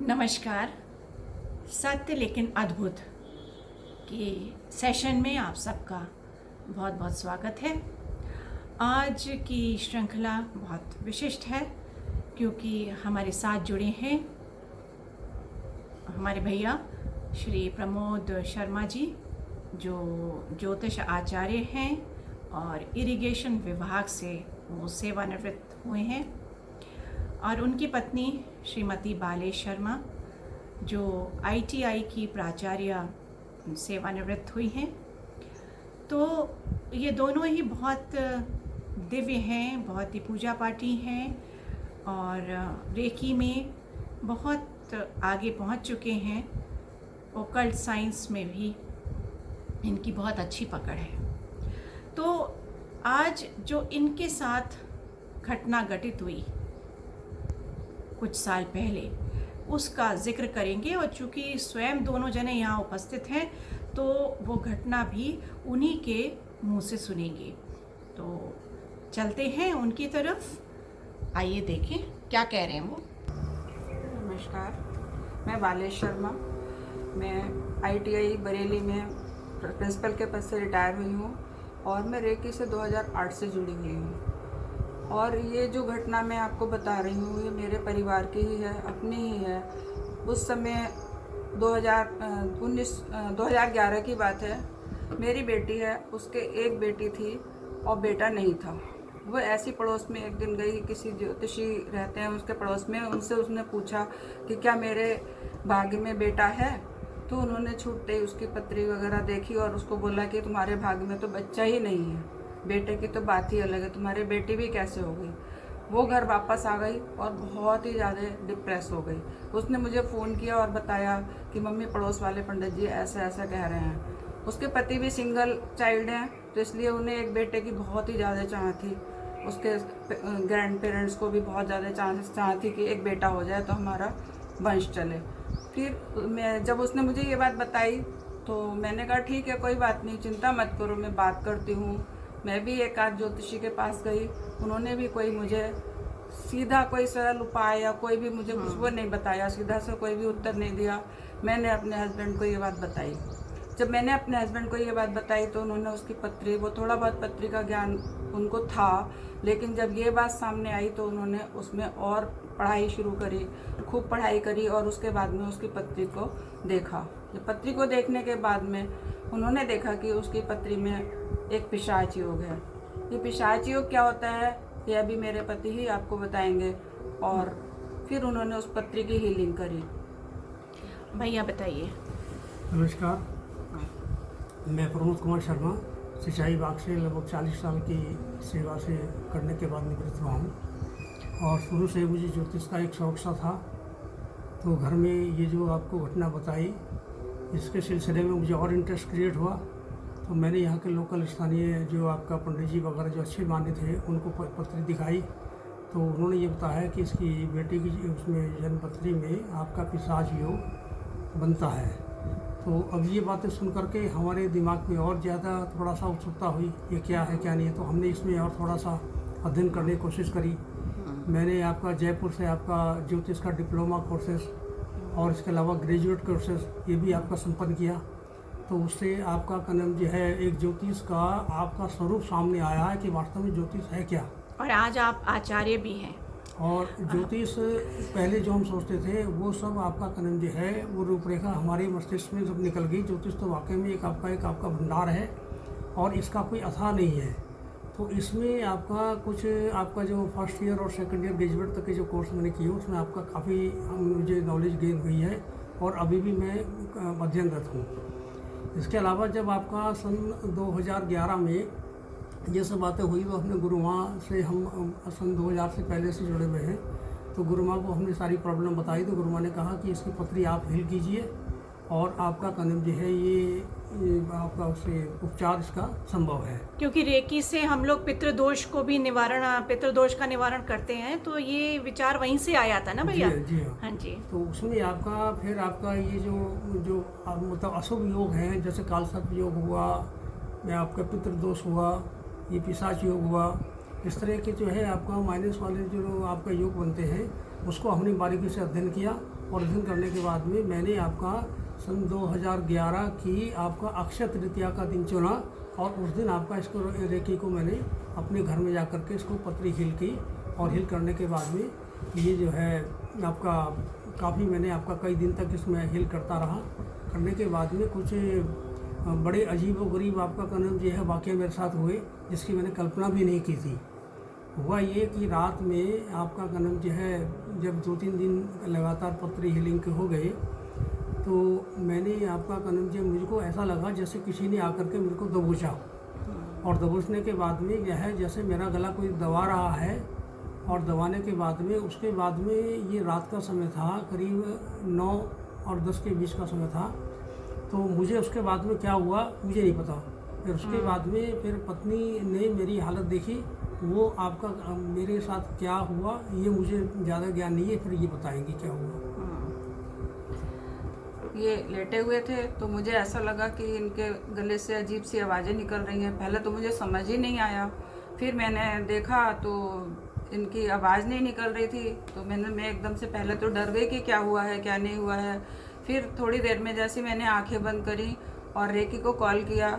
नमस्कार। सत्य लेकिन अद्भुत के सेशन में आप सबका बहुत बहुत स्वागत है। आज की श्रृंखला बहुत विशिष्ट है क्योंकि हमारे साथ जुड़े हैं हमारे भैया श्री प्रमोद शर्मा जी, जो ज्योतिष आचार्य हैं और इरिगेशन विभाग से वो सेवानिवृत्त हुए हैं, और उनकी पत्नी श्रीमती बालेश शर्मा, जो ITI की प्राचार्य सेवानिवृत्त हुई हैं। तो ये दोनों ही बहुत दिव्य हैं, बहुत ही पूजा पाठी हैं और रेकी में बहुत आगे पहुंच चुके हैं। ओकल्ट साइंस में भी इनकी बहुत अच्छी पकड़ है। तो आज जो इनके साथ घटना घटित हुई कुछ साल पहले, उसका जिक्र करेंगे, और चूँकि स्वयं दोनों जने यहाँ उपस्थित हैं तो वो घटना भी उन्हीं के मुंह से सुनेंगे। तो चलते हैं उनकी तरफ, आइए देखें क्या कह रहे हैं वो। नमस्कार, मैं बालेश शर्मा। मैं ITI बरेली में प्रिंसिपल के पद से रिटायर हुई हूँ और मैं रेकी से 2008 से जुड़ी हुई हूँ। और ये जो घटना मैं आपको बता रही हूँ ये मेरे परिवार की ही है, अपनी ही है। उस समय 2011 की बात है। मेरी बेटी है, उसके एक बेटी थी और बेटा नहीं था। वो ऐसी पड़ोस में एक दिन गई, किसी ज्योतिषी रहते हैं उसके पड़ोस में, उनसे उसने पूछा कि क्या मेरे भाग्य में बेटा है। तो उन्होंने छूटते ही उसकी पत्री वगैरह देखी और उसको बोला कि तुम्हारे भाग्य में तो बच्चा ही नहीं है, बेटे की तो बात ही अलग है, तुम्हारी बेटी भी कैसे हो गई। वो घर वापस आ गई और बहुत ही ज़्यादा डिप्रेस हो गई। उसने मुझे फ़ोन किया और बताया कि मम्मी पड़ोस वाले पंडित जी ऐसा ऐसा कह रहे हैं। उसके पति भी सिंगल चाइल्ड हैं, तो इसलिए उन्हें एक बेटे की बहुत ही ज़्यादा चाह थी। उसके ग्रैंड पेरेंट्स को भी बहुत ज़्यादा चाह थी कि एक बेटा हो जाए तो हमारा वंश चले। फिर जब उसने मुझे ये बात बताई तो मैंने कहा ठीक है, कोई बात नहीं, चिंता मत करो, मैं बात करती हूँ। मैं भी एक आध ज्योतिषी के पास गई, उन्होंने भी कोई मुझे सीधा कोई सरल उपाय या कोई भी मुझे कुछ वो नहीं बताया, सीधा से कोई भी उत्तर नहीं दिया। मैंने अपने हस्बैंड को ये बात बताई। जब मैंने अपने हस्बैंड को ये बात बताई तो उन्होंने उसकी पत्री, वो थोड़ा बहुत पत्री का ज्ञान उनको था, लेकिन जब ये बात सामने आई तो उन्होंने उसमें और पढ़ाई शुरू करी, खूब पढ़ाई करी और उसके बाद में उसकी पत्री को देखा। जब पत्री को देखने के बाद में उन्होंने देखा कि उसकी पत्री में एक पिशाच योग है। ये पिशाच योग क्या होता है ये अभी मेरे पति ही आपको बताएंगे। और फिर उन्होंने उस पत्री की हीलिंग करी। भैया बताइए। नमस्कार, मैं प्रमोद कुमार शर्मा सिंचाई विभाग से लगभग 40 साल की सेवा से करने के बाद निवृत्त हुआ हूँ। और शुरू से मुझे ज्योतिष का एक शौक सा था। तो घर में ये जो आपको घटना बताई, इसके सिलसिले में मुझे और इंटरेस्ट क्रिएट हुआ। तो मैंने यहाँ के लोकल स्थानीय जो आपका पंडित जी वगैरह जो अच्छे मान्य थे उनको पत्री दिखाई। तो उन्होंने ये बताया कि इसकी बेटी की उसमें जन्म पत्री में आपका पिशाच योग बनता है। तो अब ये बातें सुन करके हमारे दिमाग में और ज़्यादा थोड़ा सा उत्सुकता हुई, ये क्या है क्या नहीं है। तो हमने इसमें और थोड़ा सा अध्ययन करने की कोशिश करी। मैंने आपका जयपुर से आपका ज्योतिष का डिप्लोमा कोर्सेस और इसके अलावा ग्रेजुएट कोर्सेस ये भी आपका संपन्न किया। तो उससे आपका कदम जो है एक ज्योतिष का आपका स्वरूप सामने आया है कि वास्तव में ज्योतिष है क्या। और आज आप आचार्य भी हैं। और ज्योतिष पहले जो हम सोचते थे वो सब आपका कदम जो है वो रूपरेखा हमारे मस्तिष्क में जब निकल गई। ज्योतिष तो वाकई में एक आपका भंडार है और इसका कोई अथा नहीं है। तो इसमें आपका कुछ आपका जो फर्स्ट ईयर और सेकंड ईयर ग्रेजुएट तक के जो कोर्स मैंने किए उसमें आपका काफ़ी मुझे नॉलेज गेन हुई है और अभी भी मैं अध्ययनरत हूँ। इसके अलावा जब आपका सन 2011 में ये सब बातें हुई तो हमने गुरु माँ से, हम सन 2000 से पहले से जुड़े हुए हैं, तो गुरु माँ को हमने सारी प्रॉब्लम बताई। तो गुरु माँ ने कहा कि इसकी पत्री आप हील कीजिए और आपका कदम जो है ये आपका उससे उपचार इसका संभव है। क्योंकि रेकी से हम लोग पितृदोष का निवारण करते हैं, तो ये विचार वहीं से आया था ना भैया? जी हाँ। हाँ जी। तो उसमें आपका फिर आपका ये जो मतलब अशुभ योग हैं, जैसे कालसर्प योग हुआ या आपका पितृदोष हुआ, ये पिशाच योग हुआ, इस तरह के जो है आपका माइनस वाले जो आपका योग बनते हैं उसको हमने बारीकी से अध्ययन किया और दर्शन करने के बाद में मैंने आपका सन 2011 की आपका अक्षय तृतीया का दिन चुना और उस दिन आपका इसको रेकी को मैंने अपने घर में जा कर के इसको पतरी हील की और हील करने के बाद में ये जो है आपका काफ़ी मैंने आपका कई दिन तक इसमें हील करता रहा। करने के बाद में कुछ बड़े अजीब व गरीब आपका कदम जो है वाक़या मेरे साथ हुए जिसकी मैंने कल्पना भी नहीं की थी। हुआ ये कि रात में आपका कदम जो है जब 2-3 दिन लगातार पतरी हीलिंग के हो गए तो मैंने आपका कदम जो मुझको ऐसा लगा जैसे किसी ने आकर के मेरे को दबोचा और दबोचने के बाद में यह है जैसे मेरा गला कोई दबा रहा है और दबाने के बाद में उसके बाद में ये रात का समय था, करीब 9 और 10 के बीच का समय था। तो मुझे उसके बाद में क्या हुआ मुझे नहीं पता। फिर उसके बाद में फिर पत्नी ने मेरी हालत देखी, वो आपका मेरे साथ क्या हुआ ये मुझे ज़्यादा ज्ञान नहीं है, फिर ये बताएंगे क्या हुआ। ये लेटे हुए थे तो मुझे ऐसा लगा कि इनके गले से अजीब सी आवाज़ें निकल रही हैं। पहले तो मुझे समझ ही नहीं आया, फिर मैंने देखा तो इनकी आवाज़ नहीं निकल रही थी। तो मैं एकदम से पहले तो डर गई कि क्या हुआ है क्या नहीं हुआ है। फिर थोड़ी देर में जैसे मैंने आंखें बंद करी और रेकी को कॉल किया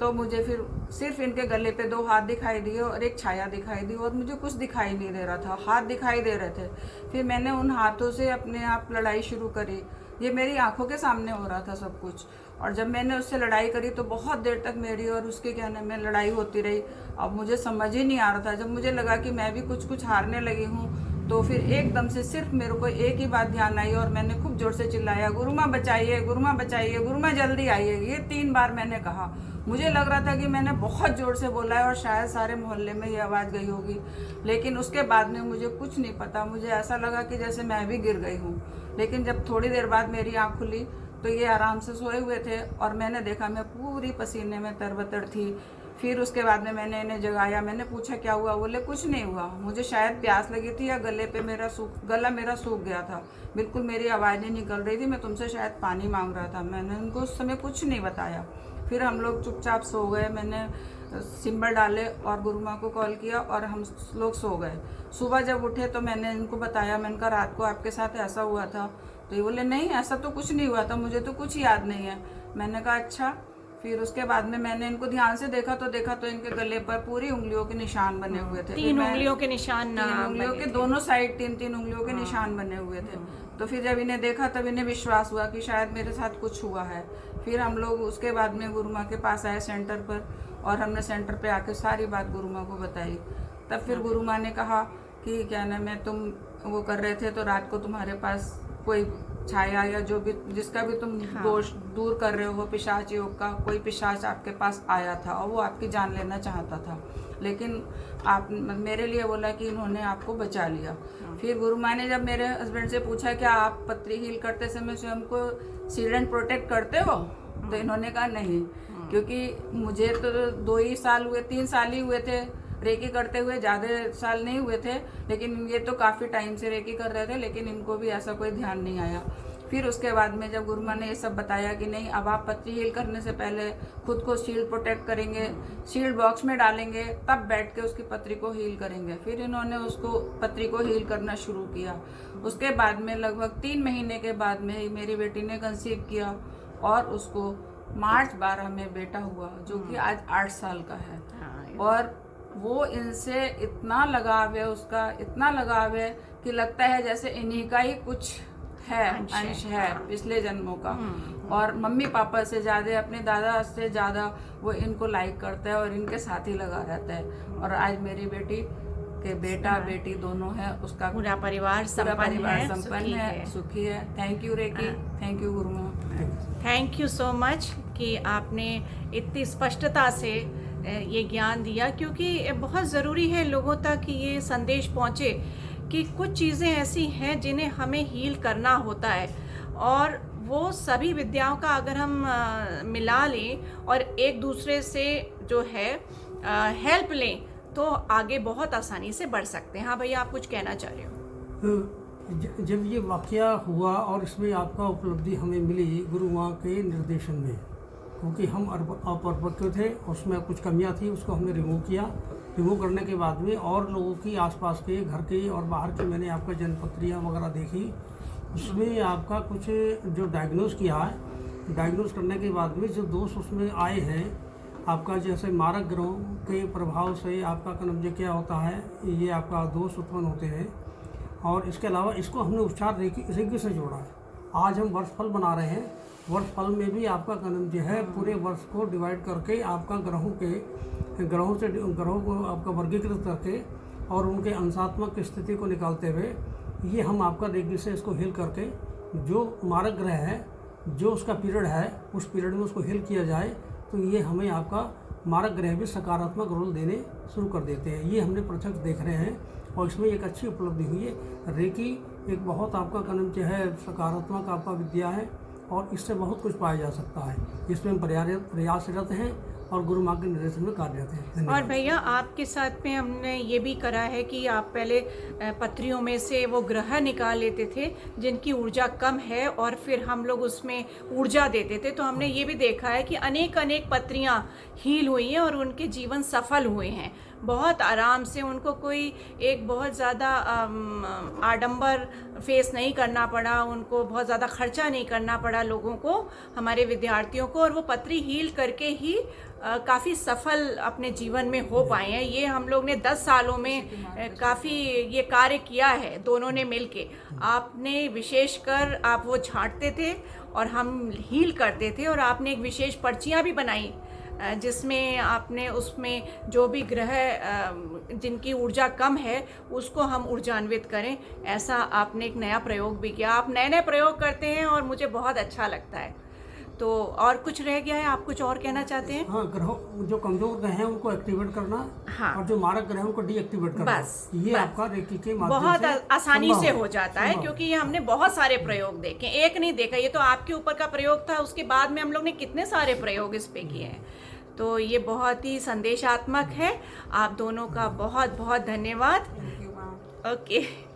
तो मुझे फिर सिर्फ इनके गले पे 2 हाथ दिखाई दिए और एक छाया दिखाई दी और मुझे कुछ दिखाई नहीं दे रहा था, हाथ दिखाई दे रहे थे। फिर मैंने उन हाथों से अपने आप लड़ाई शुरू करी। ये मेरी आंखों के सामने हो रहा था सब कुछ। और जब मैंने उससे लड़ाई करी तो बहुत देर तक मेरी और उसके कहने में लड़ाई होती रही। अब मुझे समझ ही नहीं आ रहा था। जब मुझे लगा कि मैं भी कुछ हारने लगी हूँ तो फिर एकदम से सिर्फ मेरे को एक ही बात ध्यान आई और मैंने खूब जोर से चिल्लाया, गुरु माँ बचाइए, गुरु माँ बचाइए, गुरु माँ जल्दी आइए। ये 3 बार मैंने कहा। मुझे लग रहा था कि मैंने बहुत ज़ोर से बोला है और शायद सारे मोहल्ले में ये आवाज़ गई होगी। लेकिन उसके बाद में मुझे कुछ नहीं पता, मुझे ऐसा लगा कि जैसे मैं भी गिर गई हूँ। लेकिन जब थोड़ी देर बाद मेरी आँख खुली तो ये आराम से सोए हुए थे और मैंने देखा मैं पूरी पसीने में तरबतर थी। फिर उसके बाद में मैंने इन्हें जगाया, मैंने पूछा क्या हुआ, बोले कुछ नहीं हुआ, मुझे शायद प्यास लगी थी या गला मेरा सूख गया था, बिल्कुल मेरी आवाज़ नहीं निकल रही थी, मैं तुमसे शायद पानी मांग रहा था। मैंने उनको उस समय कुछ नहीं बताया। फिर हम लोग चुपचाप सो गए। मैंने सिंबल डाले और गुरु माँ को कॉल किया और हम लोग सो गए। सुबह जब उठे तो मैंने इनको बताया, मैंने कहा रात को आपके साथ ऐसा हुआ था। तो ये बोले नहीं ऐसा तो कुछ नहीं हुआ था, मुझे तो कुछ याद नहीं है। मैंने कहा अच्छा। फिर उसके बाद में मैंने इनको ध्यान से देखा तो इनके गले पर पूरी उंगलियों के निशान बने हुए थे। 3 उंगलियों के निशान, 3 उंगलियों के दोनों साइड 3-3 उंगलियों के निशान बने हुए थे। तो फिर जब इन्हें देखा तब इन्हें विश्वास हुआ कि शायद मेरे साथ कुछ हुआ है। फिर हम लोग उसके बाद में गुरु माँ के पास आए सेंटर पर और हमने सेंटर पे आके सारी बात गुरु माँ को बताई। तब फिर गुरु माँ ने कहा कि क्या नाम है, तुम वो कर रहे थे तो रात को तुम्हारे पास कोई छाया या जो भी जिसका भी तुम दोष दूर कर रहे हो, पिशाच योग का कोई पिशाच आपके पास आया था और वो आपकी जान लेना चाहता था, लेकिन आप मेरे लिए बोला कि इन्होंने आपको बचा लिया। फिर गुरु माँ ने जब मेरे हस्बैंड से पूछा क्या आप पत्री हील करते समय स्वयं को शील्ड एंड प्रोटेक्ट करते हो, तो इन्होंने कहा नहीं, क्योंकि मुझे तो 2 ही साल हुए, 3 साल ही हुए थे रेकी करते हुए, ज़्यादा साल नहीं हुए थे, लेकिन ये तो काफ़ी टाइम से रेकी कर रहे थे, लेकिन इनको भी ऐसा कोई ध्यान नहीं आया। फिर उसके बाद में जब गुरु माँ ने ये सब बताया कि नहीं अब आप पत्री हील करने से पहले खुद को शील्ड प्रोटेक्ट करेंगे, शील्ड बॉक्स में डालेंगे, तब बैठ के उसकी पत्री को हील करेंगे। फिर इन्होंने उसको पत्री को हील करना शुरू किया। उसके बाद में लगभग 3 महीने के बाद में मेरी बेटी ने कंसीव किया और उसको मार्च 12 में बेटा हुआ, जो कि आज 8 साल का है। और वो इनसे इतना लगाव है, उसका इतना लगाव है कि लगता है जैसे इन्हीं का ही कुछ है, अंश है पिछले जन्मों का। और मम्मी पापा से ज़्यादा, अपने दादा से ज़्यादा वो इनको लाइक करता है और इनके साथ ही लगा रहता है। और आज मेरी बेटी के बेटा बेटी दोनों है, उसका पूरा परिवार संपन्न है, सुखी है। Thank you reiki, thank you गुरु माँ, थैंक यू सो मच कि आपने इतनी स्पष्टता से ये ज्ञान दिया, क्योंकि बहुत ज़रूरी है लोगों तक कि ये संदेश पहुँचे कि कुछ चीज़ें ऐसी हैं जिन्हें हमें हील करना होता है, और वो सभी विद्याओं का अगर हम मिला लें और एक दूसरे से जो है हेल्प लें तो आगे बहुत आसानी से बढ़ सकते हैं। हाँ भैया, आप कुछ कहना चाह रहे हो? जब ये वाक़या हुआ और इसमें आपका उपलब्धि हमें मिली गुरु माँ के निर्देशन में, क्योंकि हम अपरपक्व थे, उसमें कुछ कमियां थी, उसको हमने रिमूव किया। रिमूव करने के बाद में और लोगों की आसपास के घर के और बाहर की मैंने आपका जन्मपत्रियाँ वगैरह देखी उसमें आपका कुछ जो डायग्नोज किया है, डायग्नोज करने के बाद में जो दोष उसमें आए हैं आपका, जैसे मारक ग्रहों के प्रभाव से आपका कनम क्या होता है, ये आपका दोष उत्पन्न होते हैं। और इसके अलावा इसको हमने उपचार रेकी से जोड़ा है। आज हम वर्षफल बना रहे हैं, वर्षफल में भी आपका कनम जो है पूरे वर्ष को डिवाइड करके आपका ग्रहों को आपका वर्गीकृत करके और उनके अंशात्मक स्थिति को निकालते हुए ये हम आपका रेकी से इसको हील करके जो मारक ग्रह है, जो उसका पीरियड है, उस पीरियड में उसको हील किया जाए तो ये हमें आपका मारक ग्रह भी सकारात्मक रोल देने शुरू कर देते हैं। ये हमने प्रत्यक्ष देख रहे हैं और इसमें एक अच्छी उपलब्धि हुई है। रेकी एक बहुत आपका कनम जो है सकारात्मक आपका विद्या है और इससे बहुत कुछ पाया जा सकता है। इसमें हम प्रयासरत हैं और गुरु माँ के निर्देशन में कार्यरत हैं। और भैया आपके साथ में हमने ये भी करा है कि आप पहले पत्रियों में से वो ग्रह निकाल लेते थे जिनकी ऊर्जा कम है और फिर हम लोग उसमें ऊर्जा देते थे। तो हमने ये भी देखा है कि अनेक पत्रियाँ हील हुई हैं और उनके जीवन सफल हुए हैं बहुत आराम से। उनको कोई एक बहुत ज़्यादा आडंबर फेस नहीं करना पड़ा, उनको बहुत ज़्यादा खर्चा नहीं करना पड़ा लोगों को, हमारे विद्यार्थियों को, और वो पत्री हील करके ही काफ़ी सफल अपने जीवन में हो पाए हैं। ये हम लोग ने 10 सालों में काफ़ी ये कार्य किया है दोनों ने मिलके। आपने विशेषकर आप वो छांटते थे और हम हील करते थे, और आपने एक विशेष पर्चियाँ भी बनाई जिसमें आपने उसमें जो भी ग्रह जिनकी ऊर्जा कम है उसको हम ऊर्जान्वित करें, ऐसा आपने एक नया प्रयोग भी किया। आप नए प्रयोग करते हैं और मुझे बहुत अच्छा लगता है। तो और कुछ रह गया है, आप कुछ और कहना चाहते हैं? हाँ, ग्रहों जो कमजोर ग्रह हैं उनको एक्टिवेट करना, हाँ, और जो मारक ग्रह हैं उनको डीएक्टिवेट करना। बस ये आपका रेकी के माध्यम बहुत से आसानी से हो जाता है, क्योंकि ये हमने बहुत सारे प्रयोग देखे, एक नहीं देखा। ये तो आपके ऊपर का प्रयोग था, उसके बाद में हम लोग ने कितने सारे प्रयोग इस पे किए हैं। तो ये बहुत ही संदेशात्मक है। आप दोनों का बहुत बहुत धन्यवाद। Thank you ma'am. ओके।